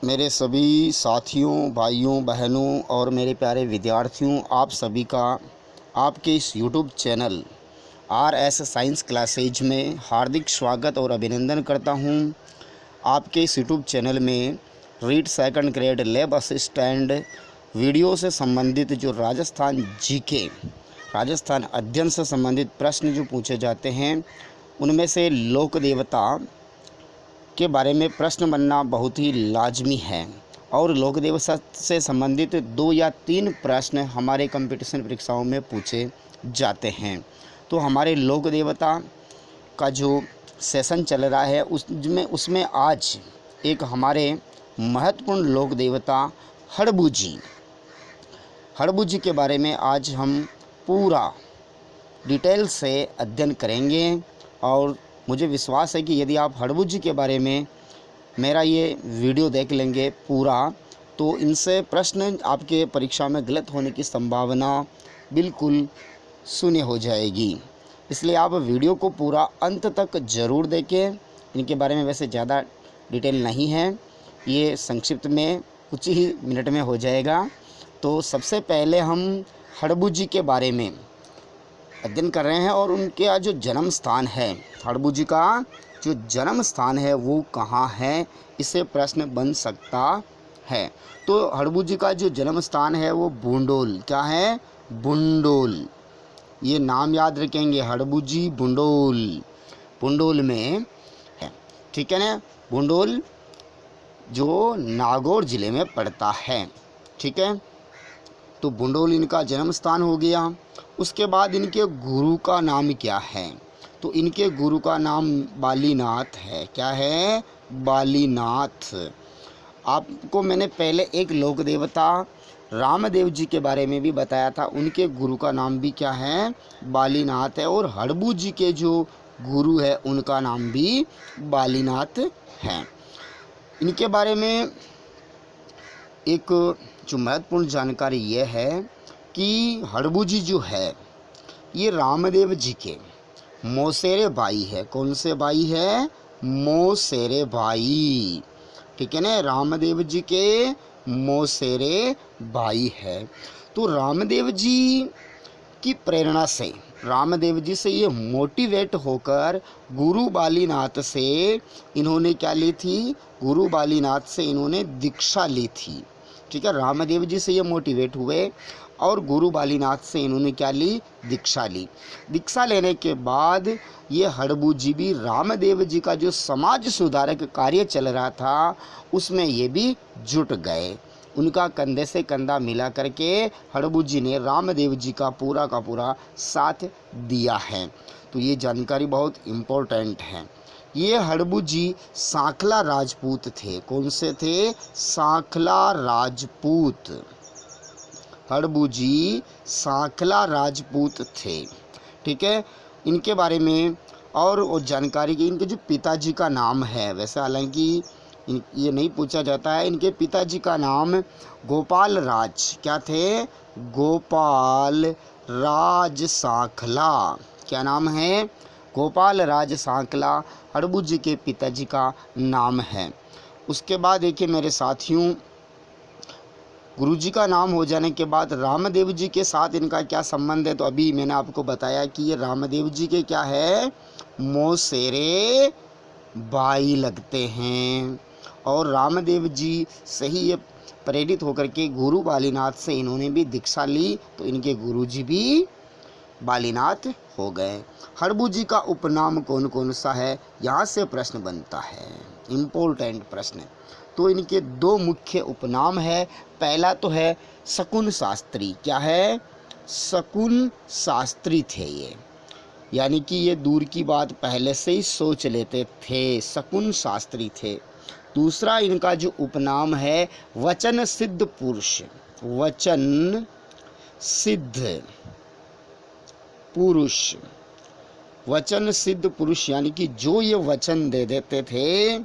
मेरे सभी साथियों, भाइयों, बहनों और मेरे प्यारे विद्यार्थियों, आप सभी का आपके इस YouTube channel RS science classes में हार्दिक स्वागत और अभिनंदन करता हूं। आपके इस यूट्यूब चैनल में read second grade lab assistant video से संबंधित जो राजस्थान अध्ययन से संबंधित प्रश्न जो पूछे जाते हैं, उनमें से लोक देवता के बारे में प्रश्न बनना बहुत ही लाजमी है। और लोक देवता से संबंधित 2 या 3 प्रश्न हमारे कंपटीशन परीक्षाओं में पूछे जाते हैं। तो हमारे लोक देवता का जो सेशन चल रहा है उसमें आज एक हमारे महत्वपूर्ण लोक देवता हड़बू जी के बारे में आज हम पूरा डिटेल से अध्ययन करेंगे। और मुझे विश्वास है कि यदि आप हड़बू जी के बारे में मेरा ये वीडियो देख लेंगे पूरा, तो इनसे प्रश्न आपके परीक्षा में गलत होने की संभावना बिल्कुल शून्य हो जाएगी। इसलिए आप वीडियो को पूरा अंत तक ज़रूर देखें। इनके बारे में वैसे ज़्यादा डिटेल नहीं है, ये संक्षिप्त में कुछ ही मिनट में हो जाएगा। तो सबसे पहले हम हड़बू जी के बारे में अध्ययन कर रहे हैं और उनके जो जन्म स्थान है, हड़बू जी का जो जन्म स्थान है वो कहाँ है, इससे प्रश्न बन सकता है। तो हड़बू जी का जो जन्म स्थान है वो बुंडोल, क्या है, बुंडोल, ये नाम याद रखेंगे, हड़बू जी बुंडोल में है, ठीक है ना। बुंडोल जो नागौर ज़िले में पड़ता है, ठीक है। तो बुंडोल इनका जन्म स्थान हो गया। उसके बाद इनके गुरु का नाम क्या है, तो इनके गुरु का नाम बालीनाथ है, क्या है, बालीनाथ। आपको मैंने पहले एक लोक देवता रामदेव जी के बारे में भी बताया था, उनके गुरु का नाम भी क्या है, बालीनाथ है। और हड़बू जी के जो गुरु है उनका नाम भी बालीनाथ है। इनके बारे में एक जो महत्वपूर्ण जानकारी ये है कि हड़बू जी जो है ये रामदेव जी के मौसेरे भाई है। कौन से भाई है, मौसेरे भाई, ठीक है ना, रामदेव जी के मौसेरे भाई है। तो रामदेव जी की प्रेरणा से, रामदेव जी से ये मोटिवेट होकर गुरु बालीनाथ से इन्होंने क्या ली थी, गुरु बालीनाथ से इन्होंने दीक्षा ली थी, ठीक है। रामदेव जी से ये मोटिवेट हुए और गुरु बालीनाथ से इन्होंने क्या ली, दीक्षा ली। दीक्षा लेने के बाद ये हड़बू जी भी रामदेव जी का जो समाज सुधारक कार्य चल रहा था उसमें ये भी जुट गए। उनका कंधे से कंधा मिला करके हड़बू जी ने रामदेव जी का पूरा साथ दिया है। तो ये जानकारी बहुत इम्पोर्टेंट है। ये हड़बू जी सांखला राजपूत थे। कौन से थे, सांखला राजपूत। हड़बू जी सांखला राजपूत थे, ठीक है। इनके बारे में और जानकारी की, इनके जो पिताजी का नाम है, वैसे हालांकि ये नहीं पूछा जाता है, इनके पिताजी का नाम गोपाल राज, क्या थे, गोपाल राज सांखला, क्या नाम है, गोपाल राज सांखला हड़बू जी के पिताजी का नाम है। उसके बाद देखिए मेरे साथियों, गुरुजी का नाम हो जाने के बाद रामदेव जी के साथ इनका क्या संबंध है, तो अभी मैंने आपको बताया कि ये रामदेव जी के क्या है, मौसेरे भाई लगते हैं। और रामदेव जी से ही ये प्रेरित होकर के गुरु बालीनाथ से इन्होंने भी दीक्षा ली, तो इनके गुरुजी भी बालीनाथ हो गए। हड़बू जी का उपनाम कौन कौन सा है, यहाँ से प्रश्न बनता है, इम्पोर्टेंट प्रश्न। तो इनके 2 मुख्य उपनाम है। पहला तो है शकुन शास्त्री, क्या है, शकुन शास्त्री थे ये, यानी कि ये दूर की बात पहले से ही सोच लेते थे, शकुन शास्त्री थे। दूसरा इनका जो उपनाम है वचन सिद्ध पुरुष, वचन सिद्ध पुरुष, वचन सिद्ध पुरुष, यानी कि जो ये वचन दे देते थे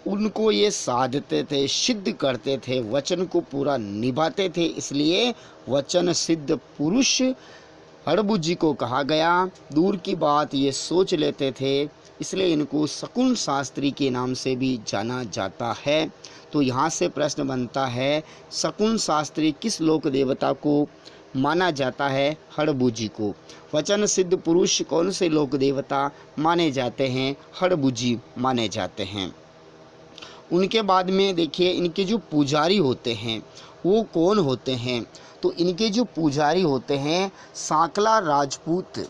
उनको ये साधते थे, सिद्ध करते थे, वचन को पूरा निभाते थे, इसलिए वचन सिद्ध पुरुष हड़बुजी को कहा गया। दूर की बात ये सोच लेते थे, इसलिए इनको शकुन शास्त्री के नाम से भी जाना जाता है। तो यहाँ से प्रश्न बनता है, शकुन शास्त्री किस लोक देवता को माना जाता है? हड़बुजी को। वचन सिद्ध पुरुष कौन से लोक देवता माने जाते हैं? हड़बुजी माने जाते हैं। उनके बाद में देखिए, इनके जो पुजारी होते हैं वो कौन होते हैं? तो इनके जो पुजारी होते हैं सांकला राजपूत।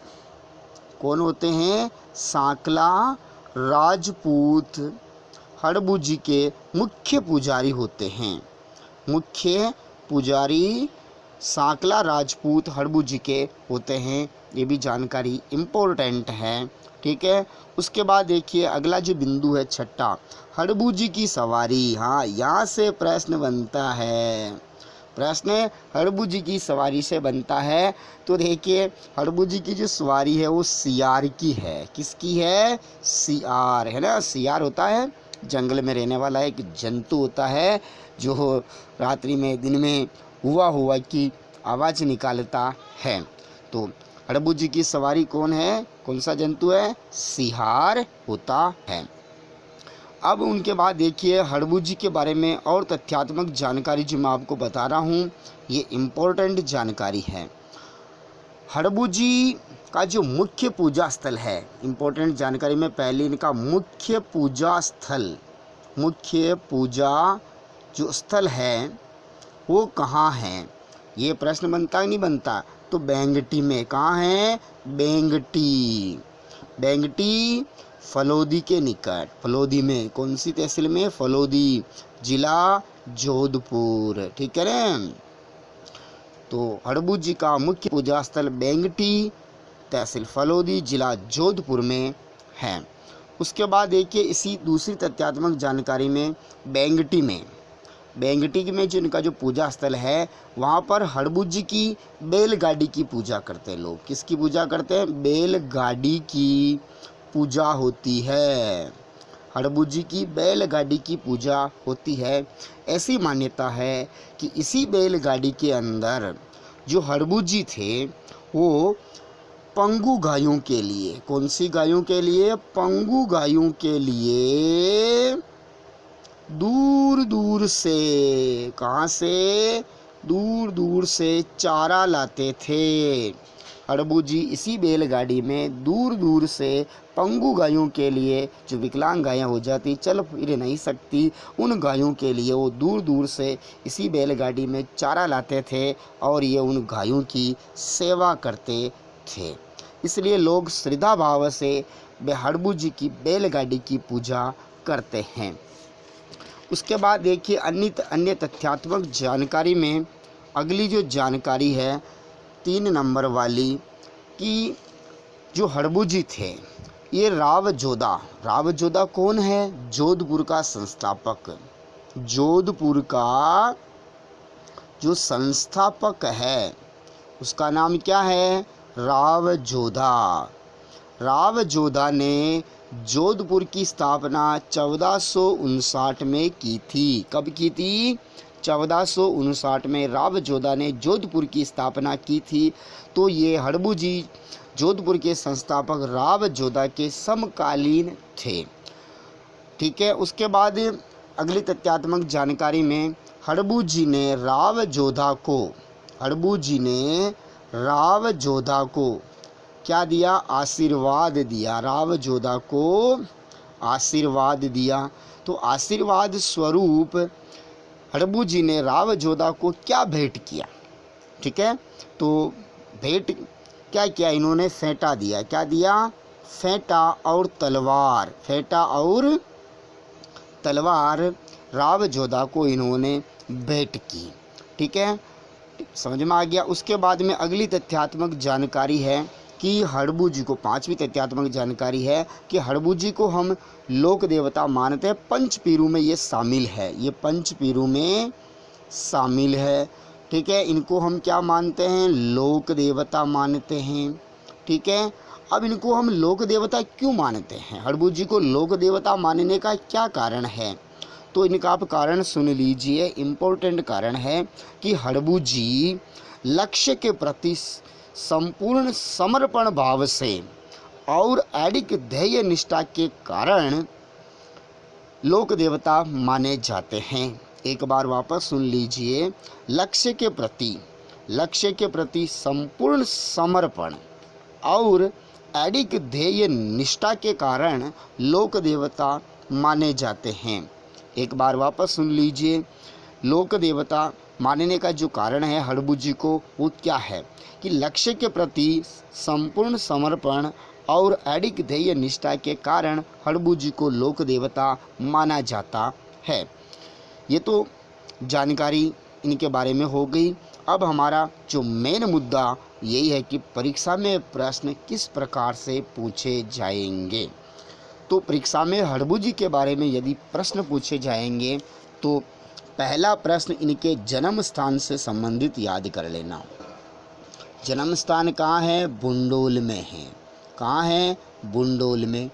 कौन होते हैं? सांकला राजपूत हड़बुजी के मुख्य पुजारी होते हैं। मुख्य पुजारी सांकला राजपूत हड़बुजी के होते हैं। ये भी जानकारी इम्पोर्टेंट है, ठीक है। उसके बाद देखिए अगला जो बिंदु है छठा, हड़बुजी की सवारी। हाँ, यहाँ से प्रश्न बनता है। प्रश्न हड़बुजी की सवारी से बनता है। तो देखिए हड़बुजी की जो सवारी है वो सियार की है। किसकी है? सियार, है ना। सियार होता है जंगल में रहने वाला एक जंतु होता है जो रात्रि में दिन में हुआ की आवाज़ निकालता है। तो हड़बुजी की सवारी कौन है? कौन सा जंतु है? सियार होता है। अब उनके बाद देखिए हड़बुजी के बारे में और तथ्यात्मक जानकारी जो मैं आपको बता रहा हूँ, ये इम्पोर्टेंट जानकारी है। हड़बुजी का जो मुख्य पूजा स्थल है, इम्पोर्टेंट जानकारी में पहले इनका मुख्य पूजा स्थल, मुख्य पूजा जो स्थल है वो कहाँ है? ये प्रश्न बनता ही नहीं बनता। तो बेंगटी में। कहाँ है? बेंगटी। बेंगटी फलोदी के निकट। फलोदी में। कौन सी तहसील में? फलोदी, जिला जोधपुर, ठीक है ना। तो हड़बुजी का मुख्य पूजा स्थल बेंगटी, तहसील फलोदी, जिला जोधपुर में है। उसके बाद देखिए इसी दूसरी तथ्यात्मक जानकारी में बेंगटी में जो इनका जो पूजा स्थल है वहाँ पर हड़बुजी की बैलगाड़ी की पूजा करते हैं लोग। किसकी पूजा करते हैं? बैलगाड़ी की पूजा होती है। हड़बुजी की बैलगाड़ी की पूजा होती है। ऐसी मान्यता है कि इसी बैलगाड़ी के अंदर जो हड़बुजी थे वो पंगु गायों के लिए, कौन सी गायों के लिए? पंगु गायों के लिए दूर दूर से, कहाँ से? दूर दूर से चारा लाते थे। हड़बुजी इसी बैलगाड़ी में दूर दूर से पंगु गायों के लिए, जो विकलांग गायें हो जाती, चल फिर नहीं सकती, उन गायों के लिए वो दूर दूर से इसी बैलगाड़ी में चारा लाते थे और ये उन गायों की सेवा करते थे। इसलिए लोग श्रद्धा भाव से हड़बुजी की बैलगाड़ी की पूजा करते हैं। उसके बाद देखिए अन्य तथ्यात्मक जानकारी में अगली जो जानकारी है 3 नंबर वाली, कि जो हड़बुजी थे ये रावजोधा कौन है? जोधपुर का संस्थापक। जोधपुर का जो संस्थापक है उसका नाम क्या है? रावजोधा। रावजोधा ने जोधपुर की स्थापना 1459 में की थी। कब की थी? 1459 में रावजोधा ने जोधपुर की स्थापना की थी। तो ये हड़बुजी जोधपुर के संस्थापक रावजोधा के समकालीन थे, ठीक है। उसके बाद अगली तथ्यात्मक जानकारी में हड़बुजी ने रावजोधा को क्या दिया? आशीर्वाद दिया। रावजोधा को आशीर्वाद दिया। तो आशीर्वाद स्वरूप हड़बुजी ने रावजोधा को क्या भेंट किया? ठीक है, तो भेंट क्या किया इन्होंने? फेंटा दिया। क्या दिया? फेंटा और तलवार। फेंटा और तलवार रावजोधा को इन्होंने भेंट की, ठीक है, समझ में आ गया। उसके बाद में अगली तथ्यात्मक जानकारी है कि हड़बुजी को, 5वीं तथ्यात्मक जानकारी है कि हड़बुजी को हम लोक देवता मानते हैं। पंचपीरू में ये शामिल है, ये पंचपीरू में शामिल है, ठीक है। इनको हम क्या मानते हैं? लोक देवता मानते हैं, ठीक है। अब इनको हम लोक देवता क्यों मानते हैं? हड़बुजी को लोक देवता मानने का क्या कारण है? तो इनका आप कारण सुन लीजिए। इम्पोर्टेंट कारण है कि हड़बुजी लक्ष्य के प्रति संपूर्ण समर्पण भाव से और अडिग ध्येय निष्ठा के कारण लोक देवता माने जाते हैं। एक बार वापस सुन लीजिए। लक्ष्य के प्रति संपूर्ण समर्पण और अडिग ध्येय निष्ठा के कारण लोक देवता माने जाते हैं। एक बार वापस सुन लीजिए। लोक देवता मानने का जो कारण है हड़बू जी को, वो क्या है कि लक्ष्य के प्रति संपूर्ण समर्पण और अडिग ध्येय निष्ठा के कारण हड़बू जी को लोक देवता माना जाता है। ये तो जानकारी इनके बारे में हो गई। अब हमारा जो मेन मुद्दा यही है कि परीक्षा में प्रश्न किस प्रकार से पूछे जाएंगे। तो परीक्षा में हड़बू जी के बारे में यदि प्रश्न पूछे जाएंगे तो पहला प्रश्न इनके जन्म स्थान से संबंधित याद कर लेना। जन्म स्थान कहाँ है? बुंडोल में है। कहाँ है? बुंडोल में।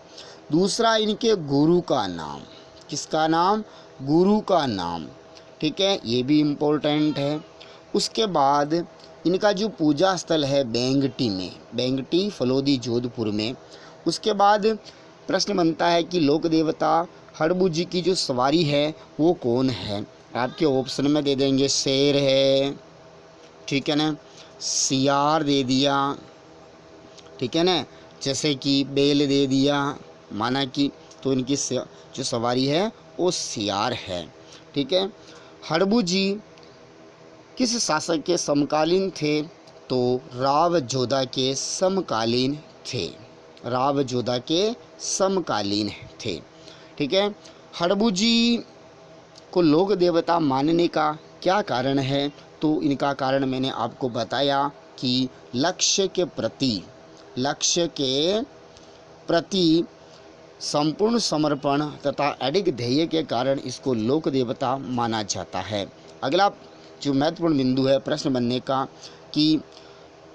दूसरा, इनके गुरु का नाम। किसका नाम? गुरु का नाम। ठीक है, ये भी इम्पोर्टेंट है। उसके बाद इनका जो पूजा स्थल है बेंगटी में, बेंगटी फलोदी जोधपुर में। उसके बाद प्रश्न बनता है कि लोक देवता हड़बू जी की जो सवारी है वो कौन है। आपके ऑप्शन में दे देंगे शेर है, ठीक है ना, सियार दे दिया, ठीक है ना, जैसे कि बैल दे दिया, माना कि तो इनकी जो सवारी है वो सियार है। ठीक है। हड़बू जी किस शासक के समकालीन थे? तो राव जोधा के समकालीन थे। राव जोधा के समकालीन थे। ठीक है। हड़बू जी को लोक देवता मानने का क्या कारण है? तो इनका कारण मैंने आपको बताया कि लक्ष्य के प्रति संपूर्ण समर्पण तथा अडिग ध्येय के कारण इसको लोक देवता माना जाता है। अगला जो महत्वपूर्ण बिंदु है प्रश्न बनने का कि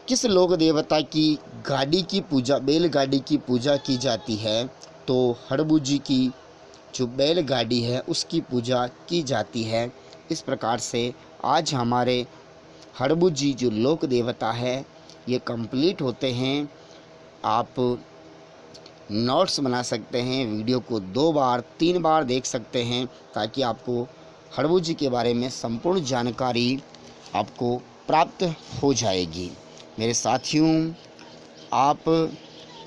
किस लोक देवता की गाड़ी की पूजा, बैलगाड़ी की पूजा की जाती है? तो हड़बू जी की जो बैलगाड़ी है उसकी पूजा की जाती है। इस प्रकार से आज हमारे हड़बू जी जो लोक देवता है ये कंप्लीट होते हैं। आप नोट्स बना सकते हैं, वीडियो को 2 बार 3 बार देख सकते हैं ताकि आपको हड़बू जी के बारे में संपूर्ण जानकारी आपको प्राप्त हो जाएगी। मेरे साथियों, आप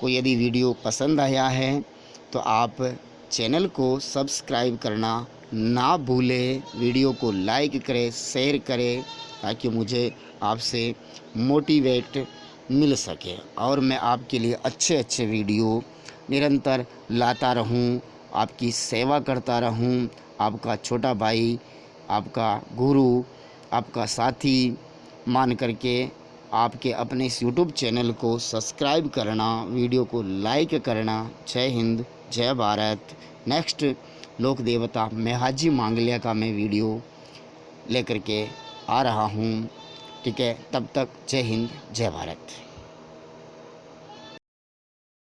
को यदि वीडियो पसंद आया है तो आप चैनल को सब्सक्राइब करना ना भूलें, वीडियो को लाइक करें, शेयर करें ताकि मुझे आपसे मोटिवेट मिल सके और मैं आपके लिए अच्छे वीडियो निरंतर लाता रहूं, आपकी सेवा करता रहूं। आपका छोटा भाई, आपका गुरु, आपका साथी मान करके आपके अपने इस YouTube चैनल को सब्सक्राइब करना, वीडियो को लाइक करना। जय हिंद, जय भारत। नेक्स्ट लोक देवता मेहाजी मांगलिया का मैं वीडियो लेकर के आ रहा हूँ। ठीक है, तब तक जय हिंद, जय भारत।